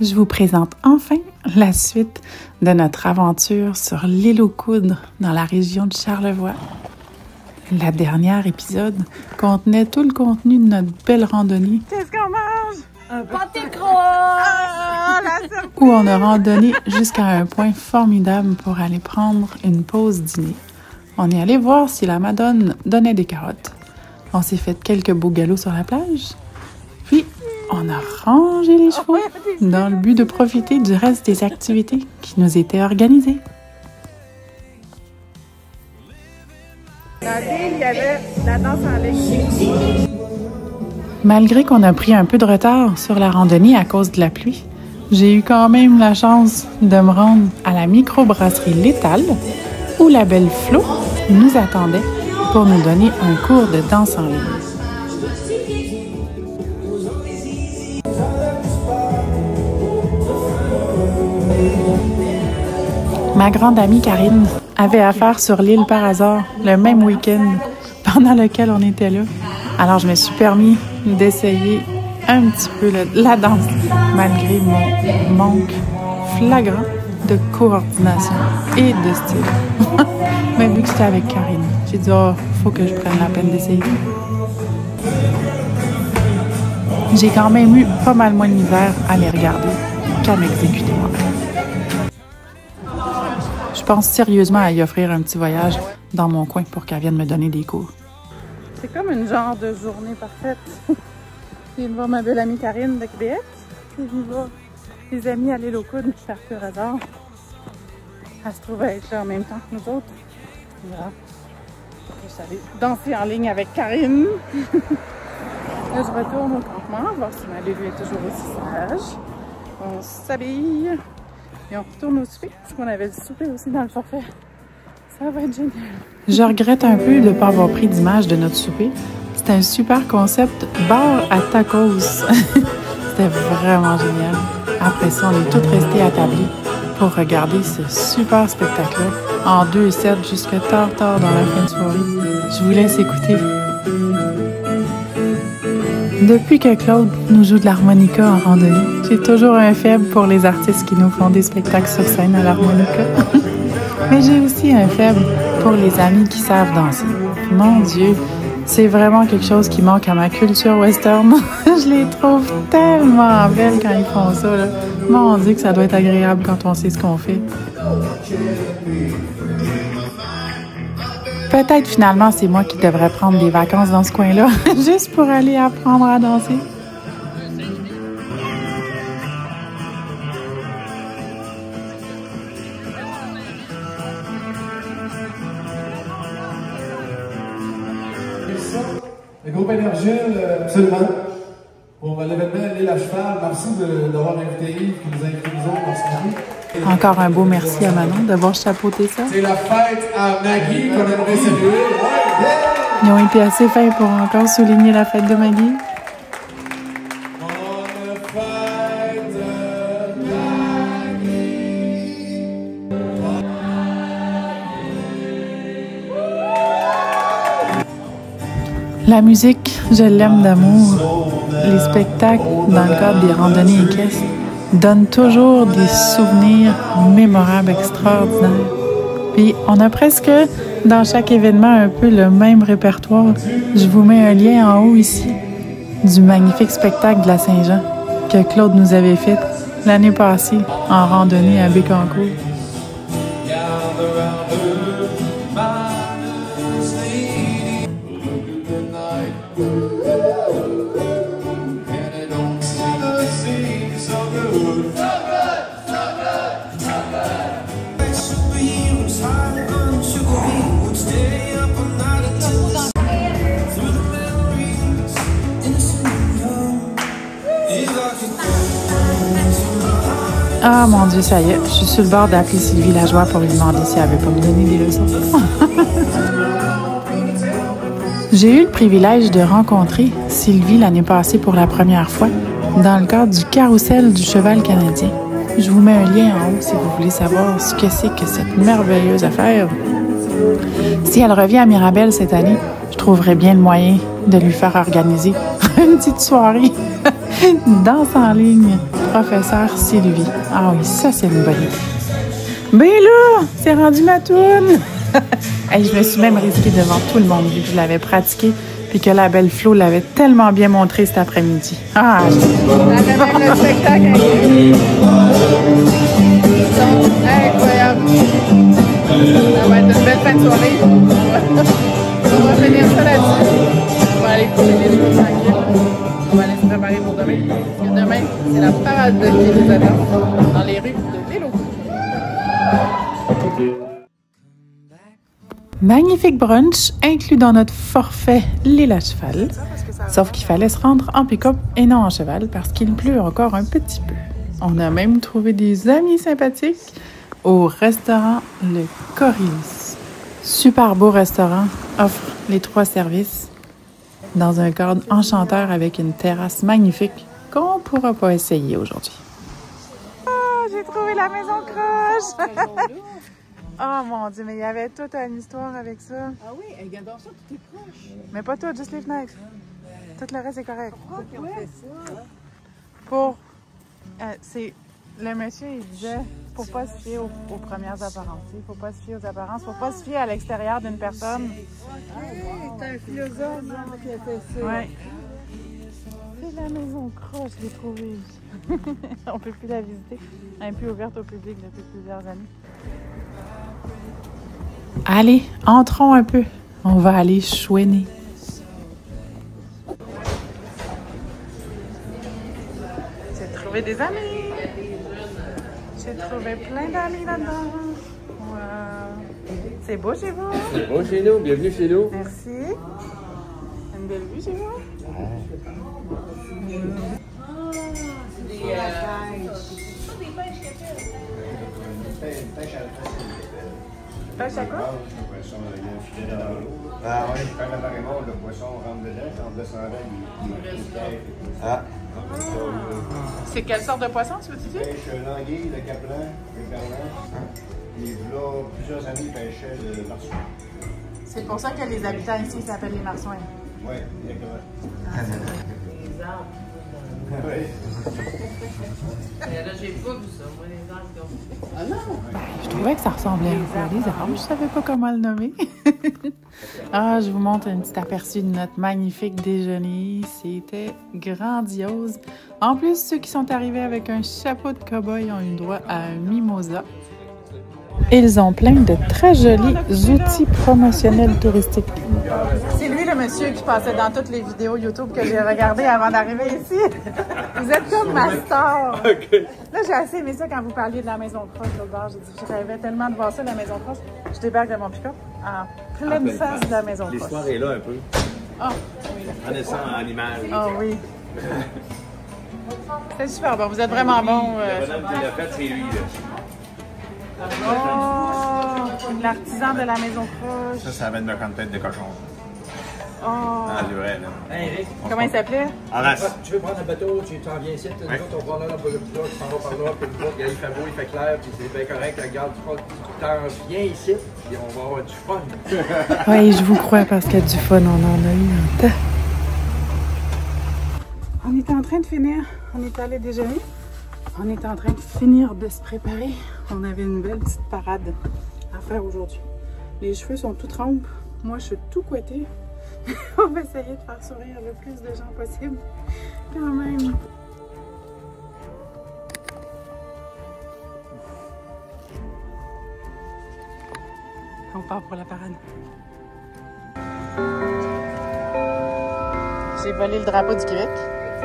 Je vous présente enfin la suite de notre aventure sur l'île aux Coudres dans la région de Charlevoix. La dernière épisode contenait tout le contenu de notre belle randonnée. Qu'est-ce qu'on mange? Un pâté croix! Où on a randonné jusqu'à un point formidable pour aller prendre une pause dîner. On est allé voir si la Madone donnait des carottes. On s'est fait quelques beaux galops sur la plage. Puis, on a rangé les chevaux dans le but de profiter du reste des activités qui nous étaient organisées. Dans l'île, il y avait la danse en ligne. Malgré qu'on a pris un peu de retard sur la randonnée à cause de la pluie, j'ai eu quand même la chance de me rendre à la microbrasserie L'Étal, où la belle Flo nous attendait pour nous donner un cours de danse en ligne. Ma grande amie Karine avait affaire sur l'île par hasard le même week-end pendant lequel on était là. Alors je me suis permis d'essayer un petit peu la danse malgré mon manque flagrant de coordination et de style. Mais vu que c'était avec Karine, j'ai dit « Oh, faut que je prenne la peine d'essayer. » J'ai quand même eu pas mal moins de misère à les regarder qu'à m'exécuter moi-même. Je pense sérieusement à y offrir un petit voyage dans mon coin pour qu'elle vienne me donner des cours. C'est comme une genre de journée parfaite. Je viens de voir ma belle amie Karine de Québec. Je viens de voir des amis à l'île aux Coudres par pur hasard. Elle se trouve à être là en même temps que nous autres. Voilà. Je suis allée danser en ligne avec Karine. Là, je retourne au campement, voir si ma Lulu est toujours aussi sage. On s'habille et on retourne au souper, parce qu'on avait du souper aussi dans le forfait. Ça va être génial. Je regrette un peu de ne pas avoir pris d'image de notre souper. C'était un super concept bar à tacos. C'était vraiment génial. Après ça, on est toutes restées attablées pour regarder ce super spectacle-là en 2-7 jusqu'à tard dans la fin de soirée. Je vous laisse écouter. Depuis que Claude nous joue de l'harmonica en randonnée, j'ai toujours un faible pour les artistes qui nous font des spectacles sur scène à l'harmonica. Mais j'ai aussi un faible pour les amis qui savent danser. Mon Dieu, c'est vraiment quelque chose qui manque à ma culture western. Je les trouve tellement belles quand ils font ça, là. Mon Dieu que ça doit être agréable quand on sait ce qu'on fait. Peut-être finalement c'est moi qui devrais prendre des vacances dans ce coin-là, juste pour aller apprendre à danser. Le groupe Énergie, absolument. Pour l'événement L'île à cheval, merci d'avoir invité Yves qui nous a invités nous autres dans ce moment. Encore un beau merci à Manon d'avoir chapeauté ça. C'est la fête à Maggie qu'on aimerait saluer. Ouais. Ils ont été assez fins pour encore souligner la fête de Maggie. Bonne fête, Maggie. La musique, je l'aime d'amour. Les spectacles, dans le cadre des randonnées équestres, donnent toujours des souvenirs mémorables extraordinaires. Puis on a presque, dans chaque événement, un peu le même répertoire. Je vous mets un lien en haut ici du magnifique spectacle de la Saint-Jean que Claude nous avait fait l'année passée en randonnée à Bécancour. Ah mon Dieu, ça y est, je suis sur le bord d'appeler Sylvie Lajoie pour lui demander si elle veut pas me donner des leçons. J'ai eu le privilège de rencontrer Sylvie l'année passée pour la première fois dans le cadre du Carrousel du Cheval canadien. Je vous mets un lien en haut si vous voulez savoir ce que c'est que cette merveilleuse affaire. Si elle revient à Mirabel cette année, je trouverai bien le moyen de lui faire organiser une petite soirée danse en ligne professeur Sylvie. Ah oui, ça, c'est une bonne idée. Ben là, c'est rendu ma toune! Hey, je me suis même risquée devant tout le monde vu que je l'avais pratiqué puis que la belle Flo l'avait tellement bien montré cet après-midi. Ah! Avec même le spectacle incroyable. Ça va être une belle fin de soirée. On va finir ça là-dessus. On va aller coucher les cheveux tranquilles. On va aller se préparer pour demain. Parce que demain, c'est la parade de qui nous attend dans les rues de Vélo. Magnifique brunch inclus dans notre forfait l'île à cheval. Sauf qu'il fallait se rendre en pick-up et non en cheval parce qu'il pleut encore un petit peu. On a même trouvé des amis sympathiques au restaurant Le Corylus. Super beau restaurant, offre les 3 services dans un cadre enchanteur avec une terrasse magnifique qu'on ne pourra pas essayer aujourd'hui. Oh, j'ai trouvé la maison croche! Oh mon Dieu, mais il y avait toute une histoire avec ça. Ah oui, regarde ça, tout est proche. Mais pas tout, juste les fenêtres. Tout le reste est correct. Pourquoi ils ont fait ça? Pour... c'est... Le monsieur, il disait, faut pas se fier aux premières apparences. Il faut pas se fier aux apparences. Faut pas se fier à l'extérieur d'une personne. Ok, c'est un philosophe genre, qui a fait ça. Ouais. C'est la maison croche, je l'ai trouvée. On peut plus la visiter. Elle n'est plus ouverte au public depuis plusieurs années. Allez, entrons un peu. On va aller chouiner. J'ai trouvé des amis. J'ai trouvé plein d'amis là-dedans. Wow. C'est beau chez vous? C'est beau chez nous, bienvenue chez nous. Merci. Une belle vue chez vous? Pêche à quoi? Ah oui, quand la marée monte, le poisson rentre dedans, en descendant, il Ah. C'est quelle sorte de poisson, tu veux-tu dire? Pêche l'anguille, le capelin, le perlan. Et là, plusieurs années, il pêchait le marsouin. C'est pour ça que les habitants ici s'appellent les marsouins. Oui, exactement. Oui. Là, j'ai pas vu ça, moi, les arbres comme... Ah non! Je trouvais que ça ressemblait un peu à des arbres. Je savais pas comment le nommer. Ah, je vous montre un petit aperçu de notre magnifique déjeuner. C'était grandiose. En plus, ceux qui sont arrivés avec un chapeau de cow-boy ont eu droit à un mimosa. Ils ont plein de très jolis outils promotionnels touristiques. C'est lui le monsieur qui passait dans toutes les vidéos YouTube que j'ai regardées avant d'arriver ici. Vous êtes comme ma star. Okay. Là, j'ai assez aimé ça quand vous parliez de la maison croche l'autre bord. J'ai dit, je rêvais tellement de voir ça, la maison croche. Je débarque de mon pick-up en pleine face de la maison croche. L'histoire est là un peu. Oh, En naissant en image. oh oui. C'est super bon. Vous êtes vraiment bon. Le bonhomme qui l'a fait, c'est lui. Là. Oh, l'artisan de la maison croche. Ça vient de me tête de cochon. Oh. Ah, c'est vrai, là. Hey Eric, Comment il s'appelait? Horace. tu veux prendre un bateau, tu t'en viens ici, nous autres on prend là, tu t'en vas par là, puis nous autres, il fait beau, il fait clair, puis c'est bien correct, regarde, tu t'en viens ici, puis on va avoir du fun. Oui, je vous crois parce que du fun, on en a eu un tas. On était en train de finir. On est allé déjeuner. On est en train de finir de se préparer. On avait une belle petite parade à faire aujourd'hui. Les cheveux sont tout trempes. Moi, je suis tout couettée. On va essayer de faire sourire le plus de gens possible. Quand même. On part pour la parade. J'ai volé le drapeau du Québec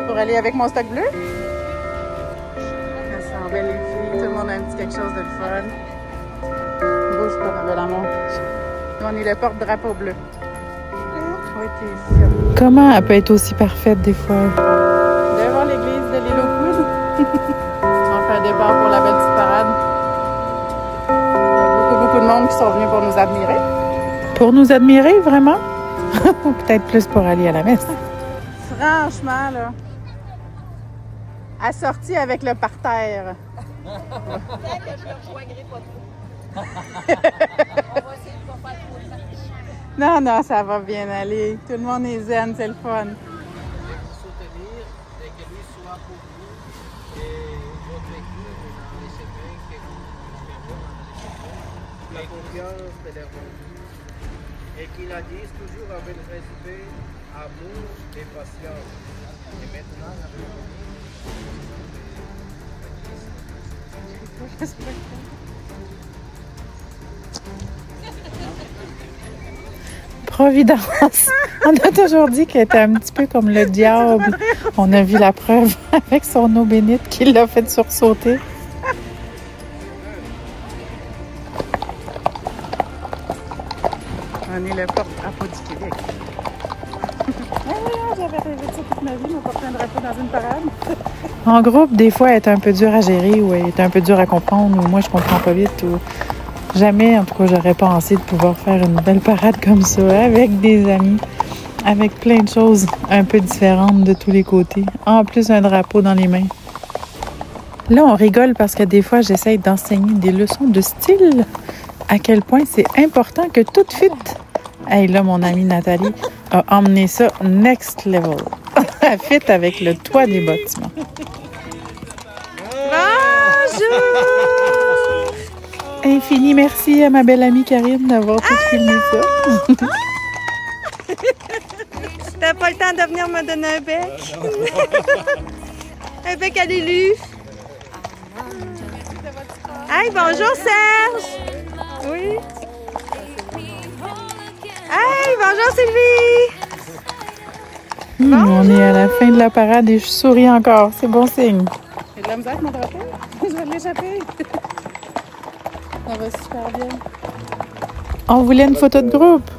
pour aller avec mon stock bleu. Ça sent belle les filles, tout le monde a un petit quelque chose de le fun. Bouge pas, ma belle amour. Nous, on est le porte-drapeau bleu. Oui, t'es fière. Comment elle peut être aussi parfaite des fois? Devant l'église de l'île aux Coudes. On fait un départ pour la belle petite parade. Il y a beaucoup de monde qui sont venus pour nous admirer. Pour nous admirer, vraiment? Ou peut-être plus pour aller à la messe? Franchement, là, assorti avec le parterre. Non, non, ça va bien aller. Tout le monde est zen, c'est le fun. Soutenir et que lui soit pour vous. Et la confiance de leur monde. Et qu'ils la disent toujours avec respect, amour et patience. Et maintenant, Providence. On a toujours dit qu'elle était un petit peu comme le diable. On a vu la preuve avec son eau bénite qui l'a fait sursauter. On est le porte-drapeau du Québec. J'avais rêvé de ça toute ma vie, me porter un drapeau dans une parade. En groupe, des fois, elle est un peu dure à gérer ou elle est un peu dure à comprendre ou moi, je comprends pas vite ou... Jamais, en tout cas, j'aurais pensé de pouvoir faire une belle parade comme ça avec des amis, avec plein de choses un peu différentes de tous les côtés. En plus, un drapeau dans les mains. Là, on rigole parce que des fois, j'essaye d'enseigner des leçons de style. À quel point c'est important que tout fit. Hey, là, mon amie Nathalie a emmené ça next level. Elle fit avec le toit des bâtiments. Bonjour! Infini merci à ma belle amie Karine d'avoir tout filmé ça. T'as pas le temps de venir me donner un bec? Un bec à Lulu. Hey, bonjour Serge! Oui. Hey, bonjour Sylvie! On est à la fin de la parade et je souris encore. C'est bon signe. J'ai de la misère avec mon drapeau. Je vais l'échapper. Ça va super bien. On voulait une photo de groupe.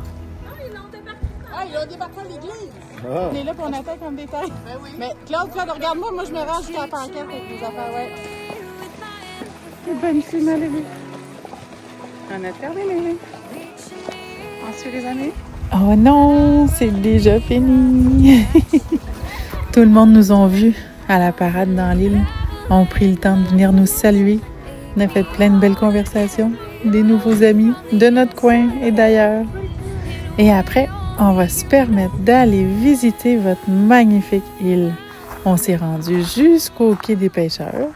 Ah, il a débarqué à l'église. On est là pour on attend comme des têtes. Ben oui. Mais Claude, regarde-moi, moi je me range jusqu'à la pancarte avec les affaires, ouais. C'est bonne fille, Malérie. On a terminé. On suit les amis. Oh non, c'est déjà fini. Tout le monde nous a vus à la parade dans l'île. Ont pris le temps de venir nous saluer. On a fait plein de belles conversations, des nouveaux amis de notre coin et d'ailleurs. Et après, on va se permettre d'aller visiter votre magnifique île. On s'est rendu jusqu'au quai des pêcheurs.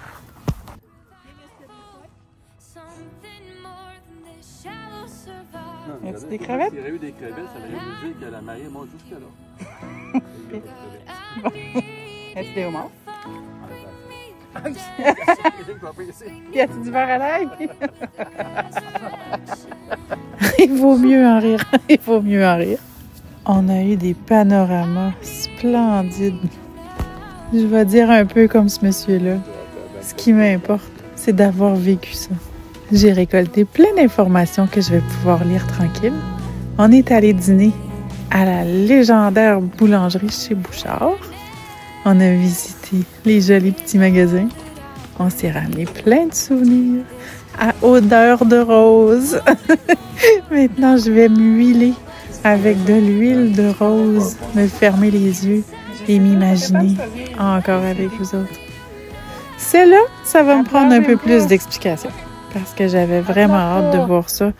Y a-tu des crevettes? S'il y aurait eu des crevettes, ça aurait dû dire que la marée monte jusque là. Y a-tu des homards? Il Y a-tu du verre à l'ail? Il vaut mieux en rire. Il vaut mieux en rire. On a eu des panoramas splendides. Je vais dire un peu comme ce monsieur-là. Ce qui m'importe, c'est d'avoir vécu ça. J'ai récolté plein d'informations que je vais pouvoir lire tranquille. On est allé dîner à la légendaire boulangerie chez Bouchard. On a visité les jolis petits magasins. On s'est ramené plein de souvenirs à odeur de rose. Maintenant, je vais m'huiler avec de l'huile de rose, me fermer les yeux et m'imaginer encore avec vous autres. Celle-là, ça va me prendre un peu plus d'explications parce que j'avais vraiment hâte de voir ça.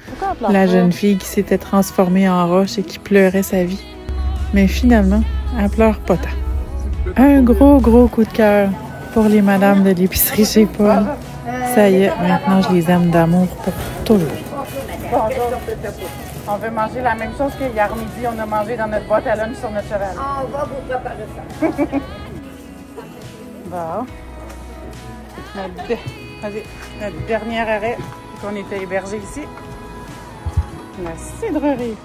La jeune fille qui s'était transformée en roche et qui pleurait sa vie. Mais finalement, elle pleure pas tant. Un gros coup de cœur pour les madames de l'épicerie chez Paul. Ça y est, maintenant je les aime d'amour pour toujours. Bonjour. On veut manger la même chose qu'hier midi, on a mangé dans notre boîte à lunch sur notre cheval. On va vous préparer ça. Bon. Notre dernier arrêt, qu'on était hébergé ici. La cidrerie.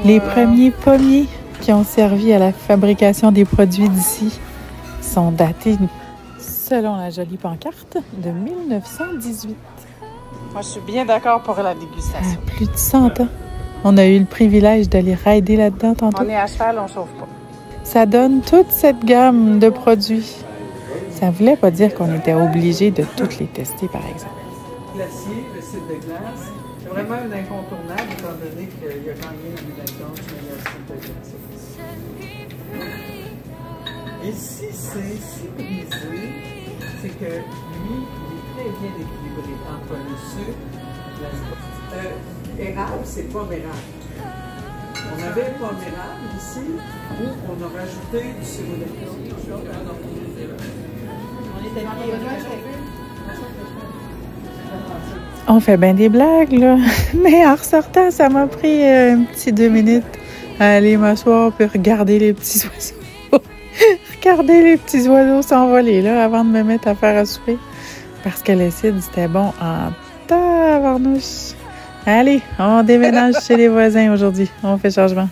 Les premiers pommiers qui ont servi à la fabrication des produits d'ici sont datés, selon la jolie pancarte, de 1918. Moi, je suis bien d'accord pour la dégustation. À plus de 100 ans. On a eu le privilège d'aller rider là-dedans tantôt. On est à cheval, on chauffe pas. Ça donne toute cette gamme de produits. Ça voulait pas dire qu'on était obligé de toutes les tester, par exemple. Glacier, le site de glace. C'est vraiment un incontournable, étant donné qu'il y a quand même une médaillon sur le site de glace. Et si c'est si brisé, c'est que lui, il est très bien équilibré entre le sucre, érable, c'est pomme érable. On avait pomme érable ici, où on a rajouté du sirop d'érable. On était bien. On fait bien des blagues, là. Mais en ressortant, ça m'a pris un petit 2 minutes à aller m'asseoir puis regarder les petits oiseaux. Regarder les petits oiseaux s'envoler, là, avant de me mettre à faire à souper. Parce que l'acide, c'était bon en tabarnouche. Allez, on déménage chez les voisins aujourd'hui. On fait changement.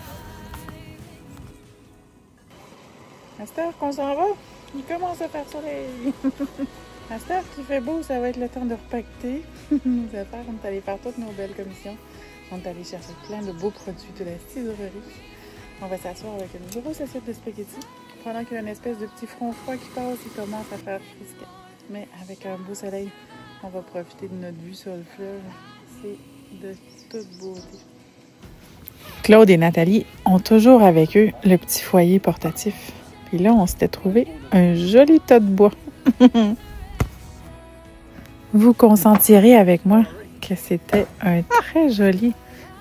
À cette heure qu'on s'en va, il commence à faire soleil. À cette heure qu'il fait beau, ça va être le temps de repacter nos affaires. On est allé faire toutes nos belles commissions. On est allé chercher plein de beaux produits de la cisererie. On va s'asseoir avec une grosse assiette de spaghettis. Pendant qu'il y a une espèce de petit front froid qui passe, il commence à faire frisquet. Mais avec un beau soleil, on va profiter de notre vue sur le fleuve. C'est de toute beauté. Claude et Nathalie ont toujours avec eux le petit foyer portatif. Puis là, on s'était trouvé un joli tas de bois. Vous consentirez avec moi que c'était un très joli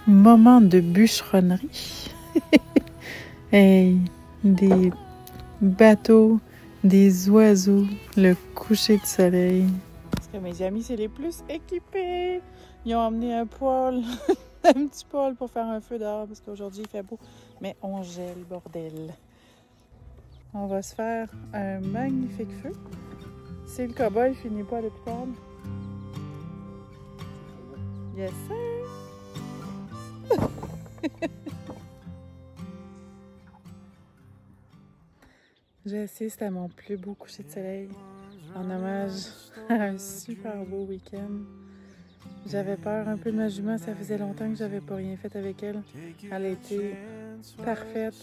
moment de bûcheronnerie. Hey, des bateaux, des oiseaux, le coucher de soleil. Parce que mes amis, c'est les plus équipés. Ils ont emmené un poêle, un petit poêle pour faire un feu dehors parce qu'aujourd'hui, il fait beau. Mais on gèle, bordel. On va se faire un magnifique feu. Si le cow-boy finit pas à l'hôpital. Yes, sir! J'ai assisté à mon plus beau coucher de soleil en hommage à un super beau week-end. J'avais peur un peu de ma jument, ça faisait longtemps que j'avais pas rien fait avec elle. Elle a été parfaite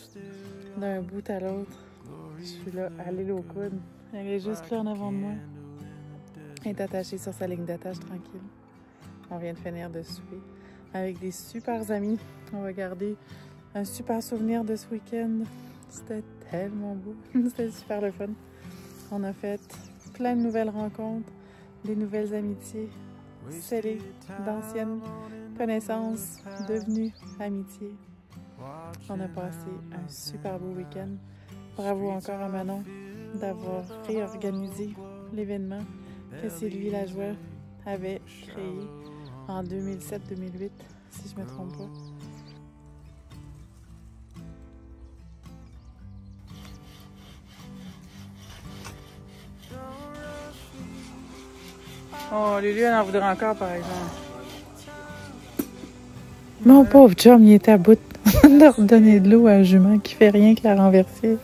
d'un bout à l'autre. Je suis là à l'île aux coudes. Elle est juste là en avant de moi. Elle est attachée sur sa ligne d'attache tranquille. On vient de finir de souper avec des super amis. On va garder un super souvenir de ce week-end. C'était tellement beau. C'était super le fun. On a fait plein de nouvelles rencontres, des nouvelles amitiés scellées, d'anciennes connaissances devenues amitiés. On a passé un super beau week-end. Bravo encore à Manon d'avoir réorganisé l'événement que Sylvie Lajoie avait créé en 2007-2008, si je ne me trompe pas. Oh, Lulu, elle en voudrait encore, par exemple. Mon pauvre chum, il était à bout de redonner de l'eau à un jument qui fait rien que la renverser.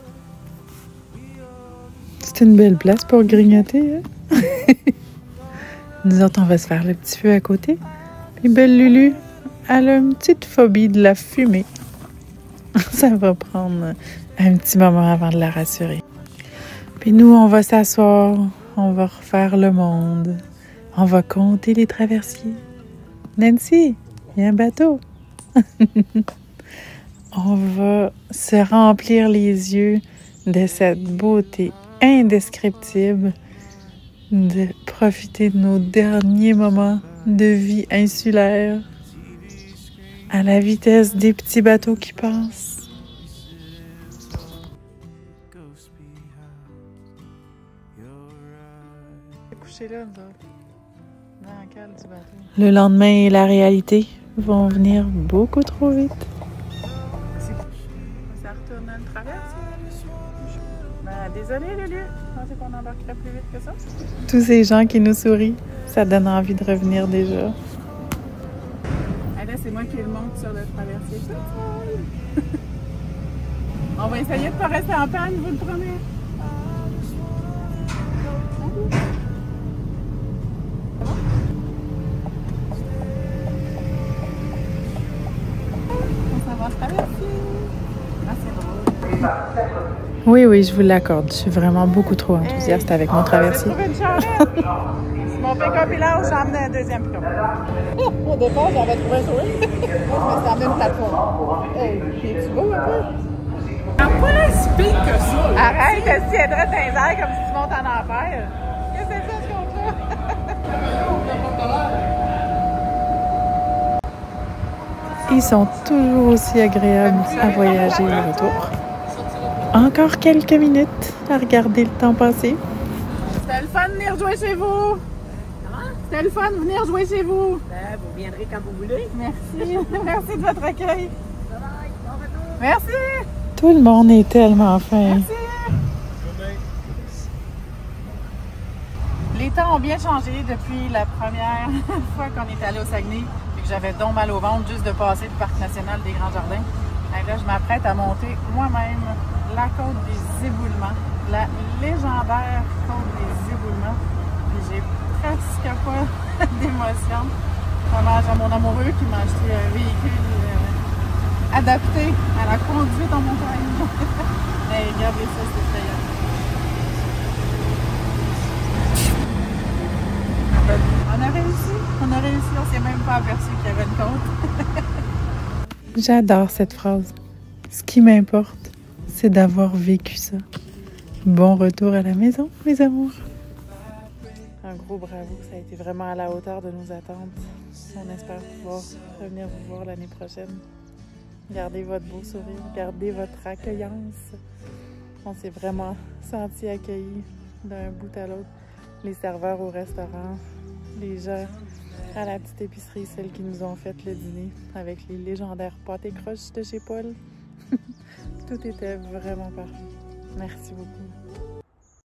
C'est une belle place pour grignoter, hein? Nous autres, on va se faire le petit feu à côté. Puis belle Lulu, elle a une petite phobie de la fumée. Ça va prendre un petit moment avant de la rassurer. Puis nous, on va s'asseoir, on va refaire le monde. On va compter les traversiers. Nancy, il y a un bateau. On va se remplir les yeux de cette beauté indescriptible, de profiter de nos derniers moments de vie insulaire à la vitesse des petits bateaux qui passent. Couché là, dans la cale du bateau. Le lendemain et la réalité vont venir beaucoup trop vite. Ça retourne à une traverse. Ben, désolée, Lulu. Je pensais qu'on embarquerait plus vite que ça. Tous ces gens qui nous sourient, ça donne envie de revenir déjà. Ah, là, c'est moi qui le monte sur le traversier. On va essayer de ne pas rester en panne, vous le promettez. Oui, oui, je vous l'accorde. Je suis vraiment beaucoup trop enthousiaste avec mon traversier. Mon pick-up est là, j'ai emmené un deuxième pick-up. Au départ, j'avais trouvé un sourire. Je me suis emmené une plateforme. Es-tu beau un peu? T'as pas si pire que ça! Arrête, elle se tiendrait dans les airs comme si tu montes en enfer. Qu'est-ce que c'est ça, ce compte-là? Ils sont toujours aussi agréables à voyager et retour. Encore quelques minutes à regarder le temps passer. C'était le fun de venir jouer chez vous. C'était C'était le fun de venir jouer chez vous. Ben, vous viendrez quand vous voulez. Merci. Merci de votre accueil. Bye, bon retour. Merci. Tout le monde est tellement fin. Merci. Les temps ont bien changé depuis la première fois qu'on est allé au Saguenay et que j'avais donc mal au ventre juste de passer le Parc national des Grands Jardins. Et là, je m'apprête à monter moi-même la côte des éboulements, la légendaire côte des éboulements. J'ai presque pas d'émotion. Hommage à mon amoureux qui m'a acheté un véhicule adapté à la conduite en montagne. Mais regardez ça, c'est effrayant. On a réussi, on s'est même pas aperçu qu'il y avait une côte. J'adore cette phrase. Ce qui m'importe, c'est d'avoir vécu ça. Bon retour à la maison, mes amours. Un gros bravo, ça a été vraiment à la hauteur de nos attentes. On espère pouvoir revenir vous voir l'année prochaine. Gardez votre beau sourire, gardez votre accueillance. On s'est vraiment senti accueillis d'un bout à l'autre. Les serveurs au restaurant, les gens à la petite épicerie, celles qui nous ont fait le dîner avec les légendaires pâtes et croches de chez Paul. Tout était vraiment parfait. Merci beaucoup.